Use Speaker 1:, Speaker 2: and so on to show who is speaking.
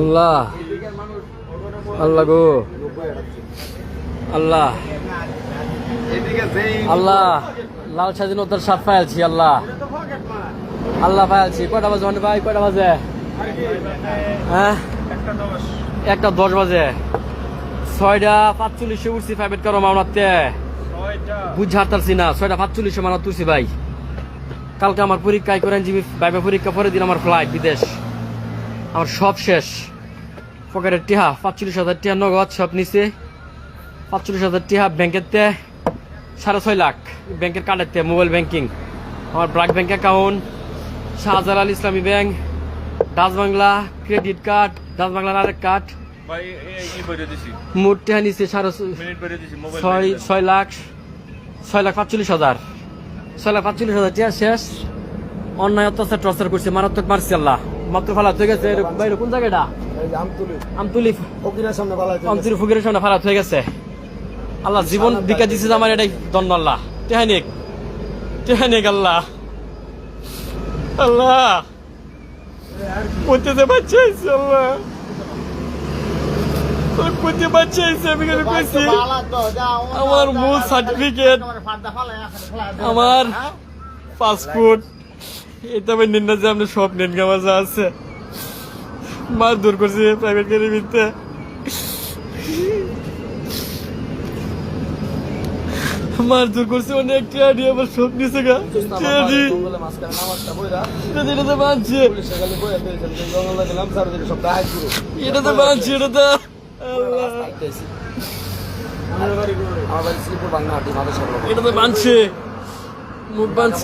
Speaker 1: আল্লাহ আল্লাহ গো আল্লাহ আল্লাহ লাল স্বাধীনতার স্বাদ পাইছি আল্লাহ আল্লাহ পাইছি। কয়টা বাজে মানে ভাই, কয়টা বাজে? হ্যাঁ 1:10 বাজে। 6:45 উঠছি প্রাইভেট কারো মামলাতে বুঝ হারতারছি না। 6:45 মামলা তুলছি ভাই। কালকে আমার পরীক্ষায় করেন জিবি ভাইবা পরীক্ষা পরে দিন আমার ফ্লাইট বিদেশ। আমার সব শেষ। পকেটের টিহা 45,000 টিহা নগদ সব নিচে। 45,000 টিহা ব্যাংকের তে 6.5 লাখ ব্যাংকের কার্ডের তে মোবাইল ব্যাংকিং। আমার ব্র্যাক ব্যাংক অ্যাকাউন্ট, শাহজালাল ইসলামী bank, Dutch Bangla credit card, Dutch বাংলার আরেক কার্ড। মোট টিহা নিচে 6,45,000 টিহা শেষ। অন্যায় অত্যাচার টর্চার করছে, মারাত্মক মারছে আল্লাহ। মাত্র ফালাত হয়ে গেছে। বাইরে কোন জায়গাটা? আমতুলি ফকিরের সামনে ফালাত হয়ে গেছে। আল্লাহ জীবন দিকে দিছে আমার, এটাই দণ্ড আল্লাহ। টেহানিক আল্লাহ আল্লাহ পড়তে বাচ্চা হয়েছে আল্লাহ, পড়তে বাচ্চা হয়েছে। আমি কইছি আমার মূল সার্টিফিকেট, আমার পাসপোর্ট, এটা আমি নিন না যে আপনি সব নেন গামাজা আছে। মার দূর করছি প্রাইভেট গাড়ির ভিতরে। মার দূর করছে অনেক টিয়াডি, আমার সব নিচে গা টিয়াডি। এটাতে বাঁধছে, এটাতে বাঁধছে, এটাতে এটাতে বাঁধছে, মুখ বাঁধছে।